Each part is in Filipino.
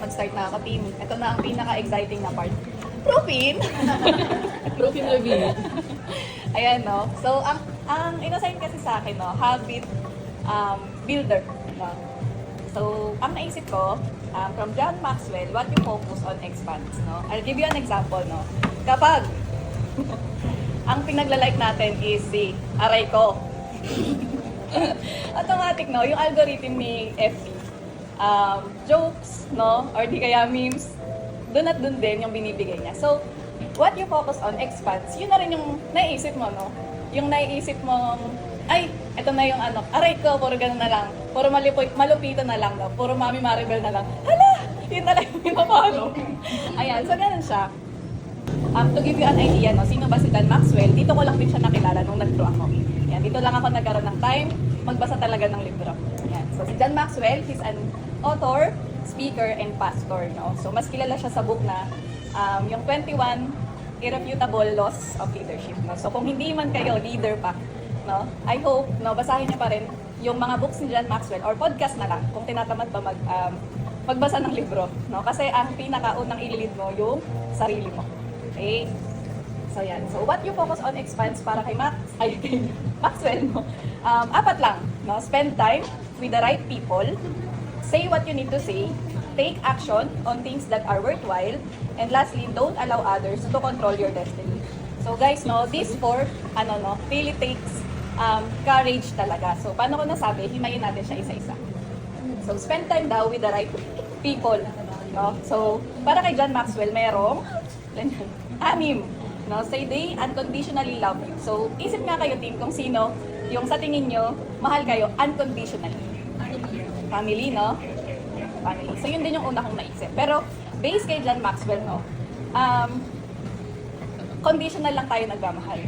mag-start na ako, team. Ito na ang pinaka-exciting na part. Proofin! Proofin review. Ayan, no? So, ang inassign kasi sa akin, no, habit builder. No? So, ang naisip ko, from John Maxwell, what you focus on expands. No? I'll give you an example. No? Kapag ang pinaglalike natin is si aray ko. Automatic, no? Yung algorithm ni FB. Jokes, no? Or di kaya memes, doon at doon din yung binibigay niya. So, what you focus on expands. Yun na rin yung naiisip mo, no? Yung naiisip mo, ay, eto na yung ano, aray ko, puro ganun na lang. Puro malupito na lang, no? Puro Mami Maribel na lang. Hala! Yun na lang yung pinapalo. Ayan, so ganun siya. To give you an idea, no, sino ba si Dan Maxwell, dito ko lang din siya nakilala nung nag-draw ako. Yan, dito lang ako nagkaroon ng time, magbasa talaga ng libro. Yan. So si Dan Maxwell, he's an author, speaker, and pastor. No? So mas kilala siya sa book na yung 21 Irrefutable Laws of Leadership. No? So kung hindi man kayo leader pa, no, I hope no, basahin niyo pa rin yung mga books ni Dan Maxwell or podcast na lang kung tinatamad pa magbasa ng libro. No? Kasi ang pinakaunang ililid mo yung sarili mo. Okay? So yan. So what you focus on expands para kay kay Maxwell mo. Apat lang. No? Spend time with the right people. Say what you need to say. Take action on things that are worthwhile. And lastly, don't allow others to control your destiny. So guys, no, these four, really takes courage talaga. So paano ko nasabi, himayin natin siya isa-isa. So spend time daw with the right people. No? So para kay John Maxwell, merong 6. No? Say they unconditionally love you. So isip nga kayo team kung sino yung sa tingin nyo, mahal kayo unconditionally. Family, no? Family. So yun din yung una kong naisip. Pero based kay John Maxwell, no? Conditional lang tayo nagmamahal.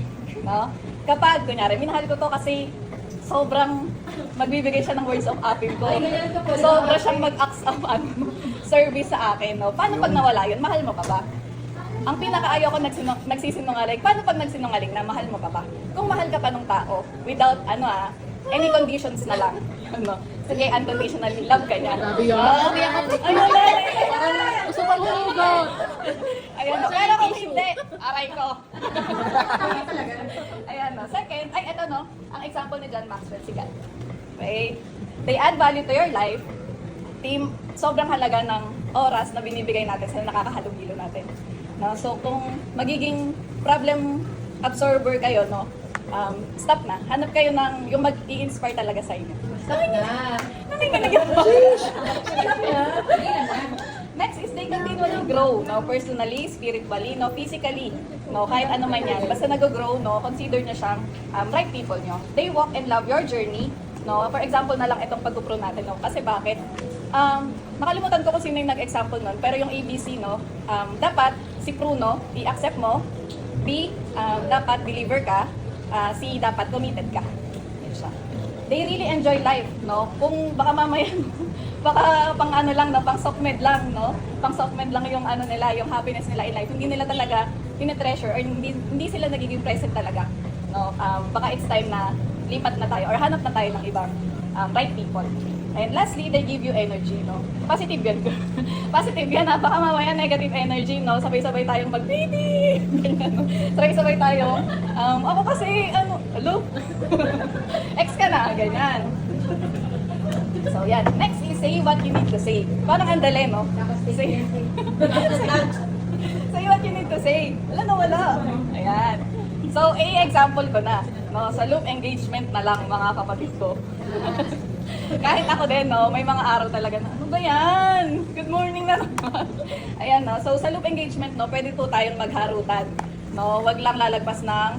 No? Kapag, kunyari, minahal ko to kasi sobrang magbibigay siya ng words of affirm ko. Sobra siyang mag-acts of service sa akin. No? Paano pag nawala yun? Mahal mo pa ba? Ang pinakaayaw ko nagsisinungaling, paano pag nagsinungaling na mahal mo pa ba? Kung mahal ka pa ng tao, without any conditions na lang. Sige, unconditionally love ka niya. Sabi yan. Gusto pa hulugan. Ayan, no. Pero kung hindi, aray ko. Ayan, no. Second, ito, no. Ang example ni John Maxwell, si God. Okay? They add value to your life. Team, sobrang halaga ng oras na binibigay natin sa nakakahalubilo natin. No? So, kung magiging problem absorber kayo, no, stop na. Hanap kayo ng yung mag-i-inspire talaga sa inyo. Stop na. Nakikinig ako. Next is they continually grow, no, personally, spiritually, no, physically, no, kahit ano man yan. Basta nag-grow, no, consider nyo siyang right people nyo. They walk and love your journey, no. For example na lang itong pag-pro natin, no. Kasi bakit? Nakalimutan ko kung sino yung nag-example nun, pero yung ABC, no, dapat si Pruno, i-accept mo, B, dapat believer ka, C, dapat committed ka. Yan siya. They really enjoy life, no? Kung baka mamaya, baka pang ano lang, no? Pang softmed lang, no? Pang softmed lang yung ano nila, yung happiness nila in life. Hindi nila talaga tinetreasure or hindi sila nagiging present talaga, no? Baka it's time na lipat na tayo or hanap na tayo ng ibang right people. And lastly, they give you energy, no? Positive yan. Positive yan, baka mamaya negative energy, no? Sabay-sabay tayong mag-baby! Sabay-sabay tayo. Ako kasi, ex ka na, ganyan. So, yan. Next is say what you need to say. Parang andali, no? Say what you need to say. Wala na wala. Ayan. So, example ko na. No? Sa loop engagement na lang, mga kapatid ko. Kahit ako din, no, may mga araw talaga na, ano ba yan? Good morning na naman. Ayan, no. So, sa loop engagement, no, pwede po tayong magharutan. No, wag lang lalagpas ng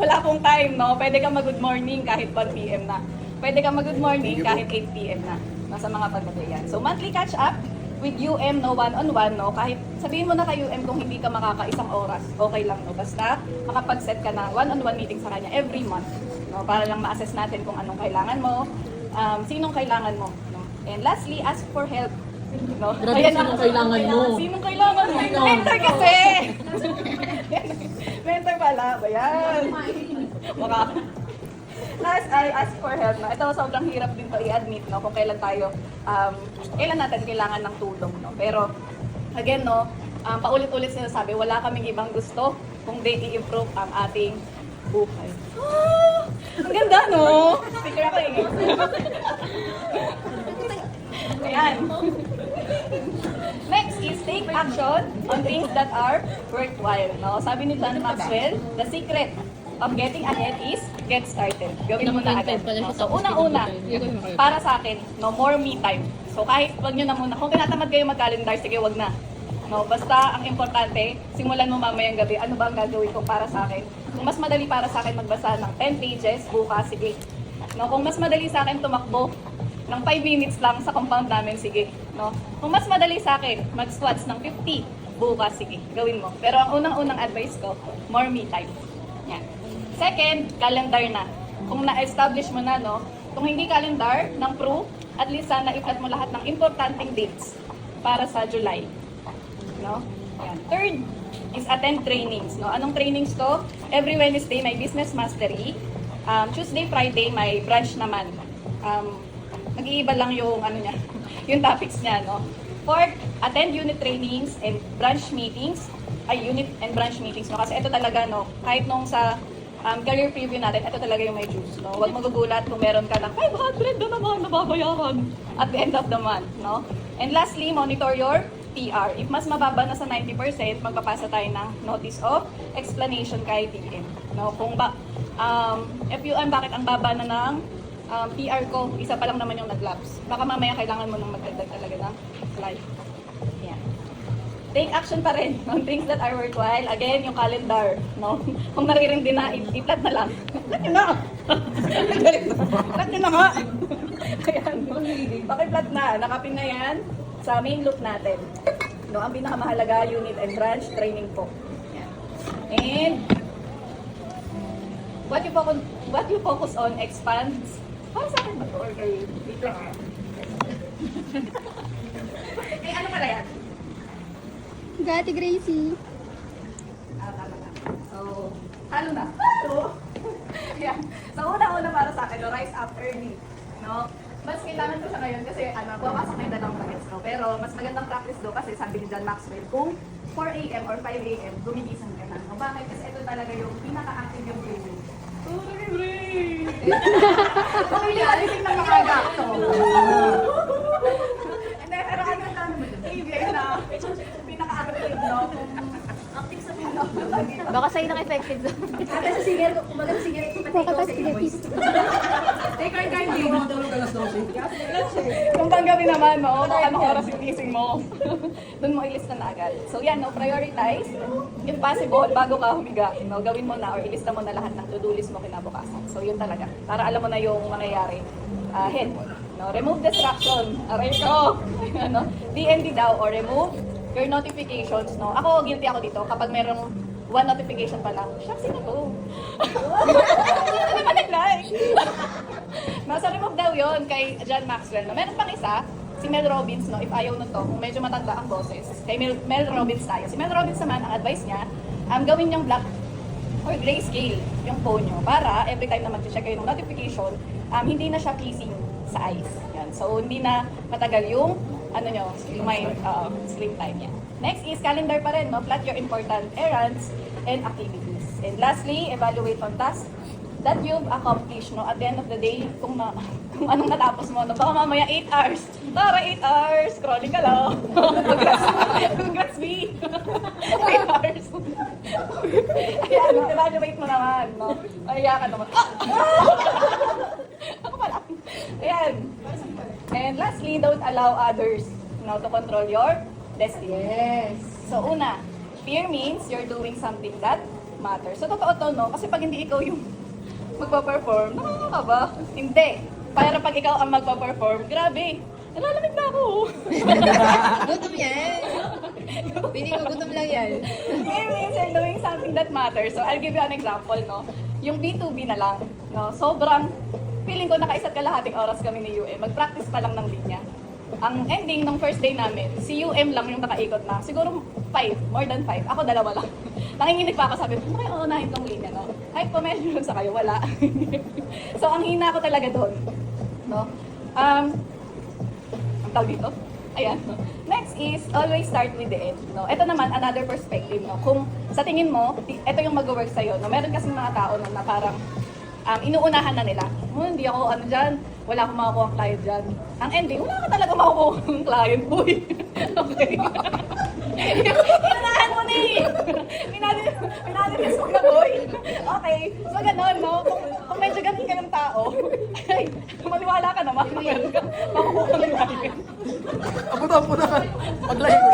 wala pong time, no. Pwede kang mag-good morning kahit 1 PM na. Pwede kang mag-good morning kahit 8 PM na. Nasa mga paggabi yan. So, monthly catch up with UM, no, one-on-one, no. Kahit sabihin mo na kay UM kung hindi ka makakaisang oras, okay lang, no. Basta makapag-set ka na one-on-one meeting sa kanya every month. No, para lang ma-assess natin kung anong kailangan mo, sinong kailangan mo. No? And lastly, ask for help. No? Grabe, sinong kailangan mo? Sinong kailangan mo? Mentor kasi! Mentor pala ba yan? Last, I ask for help. No? Ito, sobrang hirap din to i-admit, no? Kung kailan tayo, kailan natin kailangan ng tulong, no? Pero, again, no, paulit-ulit sinasabi, wala kaming ibang gusto kung di i-improve ang ating buhay. Ah, ang ganda, no? Sticker pa eh. Ayan. Next is take action on things that are worthwhile. No? Sabi ni John Maxwell, the secret of getting ahead is get started. Gawin mo na agad. No? So, unang-una, para sa akin, no, more me time. So, kahit wag nyo na muna. Kung tinatamad kayo mag-calendar, sige, wag na. No, basta ang importante, simulan mo mamayang gabi, ano ba ang gagawin ko para sa akin? Kung mas madali para sa akin magbasa ng 10 pages, bukas, sige. No, kung mas madali sa akin tumakbo ng 5 minutes lang sa compound namin, sige. No? Kung mas madali sa akin mag-squats ng 50, bukas, sige, gawin mo. Pero ang unang-unang advice ko, more me time. Yan. Second, calendar na. Kung na-establish mo na, no, kung hindi calendar ng Pro, at least sana i-flat mo lahat ng importanteng dates para sa July. No? Yan. Third is attend trainings. No? Anong trainings to? Every Wednesday may business mastery. Tuesday, Friday may branch naman. Nag-iiba lang yung ano niya, yung topics niya, no? Fourth, attend unit trainings and branch meetings. Unit and branch meetings, no? Kasi ito talaga, no, kahit nung sa career preview natin, ito talaga yung may juice, no? Huwag magugulat kung meron ka ng 500 na naman nababayaran at the end of the month, no? And lastly, monitor your PR. If mas mababa na sa 90%, magpapasa tayo ng notice of explanation kay DM. No? Kung FUM, bakit ang baba na ng PR ko, isa pa lang naman yung nag-lapse. Baka mamaya kailangan mo nang magdagdag talaga ng slide. Yan. Take action pa rin on things that are worthwhile. Again, yung calendar. No? Kung naririndi na, i-flat na lang. Flat nyo na! Flat nyo na nga! Ayan. Paki-flat na. Nakapin na yan sa main loop natin. No, ang pinakamahalaga, unit and branch training po. Yan. And what you focus on expands. Para sa akin ba ito? Or kay wait lang. Eh, ano pala yan? Gati Gracie. Tama na. So, halo na. Halo! Yan. So, una-una para sa akin, no, rise up early. No? Mas kailangan ko siya ngayon kasi papasok na yung dalawang brackets, no? Pero mas magandang practice do kasi sabi ni John Maxwell, kung 4 a.m. or 5 a.m. gumigising ka na. No? Bakit? Kasi ito talaga yung pinaka-active yung brain. Oh, brain! Pumili ka rin ng makaga. Hindi, pero ano yung tanong mo dyan? Ayun na. Pinaka-active, no? Active sa pinaka. Baka sa'yo nang effective doon. Ate sa singer ko, kumaga sa singer ko, pati ikaw sa invoice. Take our time, Dino. Kung panggabi naman, no? Kung anong oras yung gising mo. Doon mo ilista na agad. So yan, no? Prioritize. If possible, bago ka humiga, no? Gawin mo na or ilista mo na lahat ng to-do list mo kinabukasan. So yun talaga. Para alam mo na yung mangyayari ahead. No? Remove distraction. Aray ko. Ano? DND daw or remove your notifications. No? Ako, guilty ako dito. Kapag merong one notification pa lang, shucks, sino to? Sino naman nag-like? Nasa remove daw yun kay John Maxwell. No? Meron pang isa, si Mel Robbins, no? If ayaw na to, kung medyo matanda ang boses, kay Mel Robbins tayo. Si Mel Robbins naman, ang advice niya, gawin niyang black or grayscale yung phone niyo para every time na mag-check kayo ng notification, hindi na siya pleasing sa eyes. Yan. So, hindi na matagal yung screen time niya. Next is calendar pa rin, no? Plot your important errands and activities. And lastly, evaluate on tasks that you've accomplished, no? At the end of the day, kung anong natapos mo, no? Baka mamaya 8 hours. Tara, 8 hours. Scrolling ka lang. Congrats me. 8 hours. Ayan, no? Evaluate mo naman, no? Kaya ka naman. Ako pala. Ayan. And lastly, don't allow others, to control your destiny. Yes. So una, fear means you're doing something that matters. So totoo to, no? Kasi pag hindi ikaw yung magpa-perform, nakaka ba? Hindi. Para pag ikaw ang magpa-perform, grabe, nalalamig na ako. Gutom yan. Pili ko gutom lang yan. Fear means you're doing something that matters. So I'll give you an example, no? Yung B2B na lang, no? Sobrang, feeling ko nakaisat kalahating oras kami ni UM. Mag-practice pa lang ng linya. Ang ending ng first day namin, si UM lang yung nakaikot na. Siguro 5, more than 5. Ako 2 lang. nanginginig pa ako, sabi ko, kaya uunahin kong linya, no? Kahit pa measure sa kayo, wala. So, ang hina ko talaga doon, no? Ang tawag dito? Ayan. Next is, always start with the end, no? Ito naman, another perspective, no? Kung sa tingin mo, ito yung mag-work sa'yo, no? Meron kasing mga tao no, na parang inuunahan na nila. Hindi ako ano dyan, wala akong makakuha ang client dyan. Ang ending, wala ka talaga makukuha ang client, boy. Okay. Inunahan mo na eh. Minadres mo na, boy. Okay. So, gano'n, no? Kung medyo ganun ka ng tao, ay, maniwala ka naman na meron ka makukuha ng client. Apo na. Pag-live.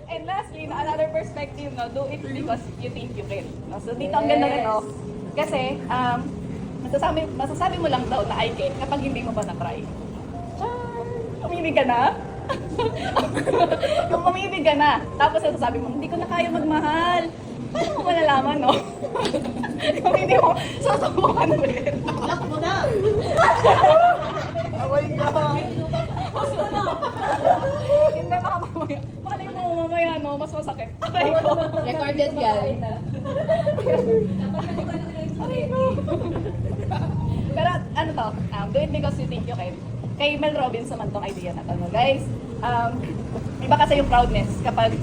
And lastly, no, another perspective, no, do it because you think you can. No? So dito ang ganda nito. Kasi, masasabi mo lang daw na I can kapag hindi mo pa na-try. Char! Umibig ka na? Kung umibig ka na, tapos sabi mo, hindi ko na kaya magmahal. Paano mo malalaman, no? Kung hindi mo, susubukan ulit. Lock mo na. Away ka. Hindi, baka mamaya. Baka yung mga mamaya, no? Mas masakit. Aray ko. Recorded yan. Aray ko. Pero ano to, do it because you think you can. Kay Mel Robbins naman tong idea na to, no? Guys, iba kasi yung proudness kapag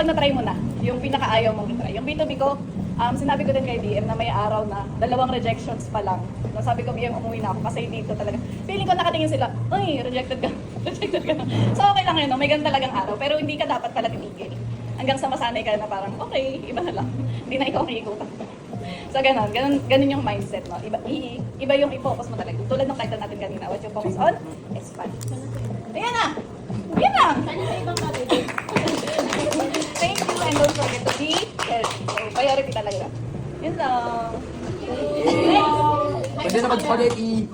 na-try mo na, yung pinakaayaw mong i-try. Yung B2B ko, sinabi ko din kay DM na may araw na 2 rejections pa lang. No, sabi ko, BM, umuwi na ako kasi dito talaga. Feeling ko nakatingin sila, ay, rejected ka. Rejected ka na. So, okay lang yun, no? May ganun talagang araw. Pero hindi ka dapat pala titigil. Hanggang sa masanay ka na parang, okay, iba na lang. Hindi na ikaw ang iikutan. So, ganun yung mindset, no? Iba yung i-focus mo talaga. Tulad ng title natin kanina, what you focus on is fun. Ayan na! Ayan na! Thank you and don't forget to be healthy. So, priority talaga. Yun lang. Pwede na mag-spaghetti.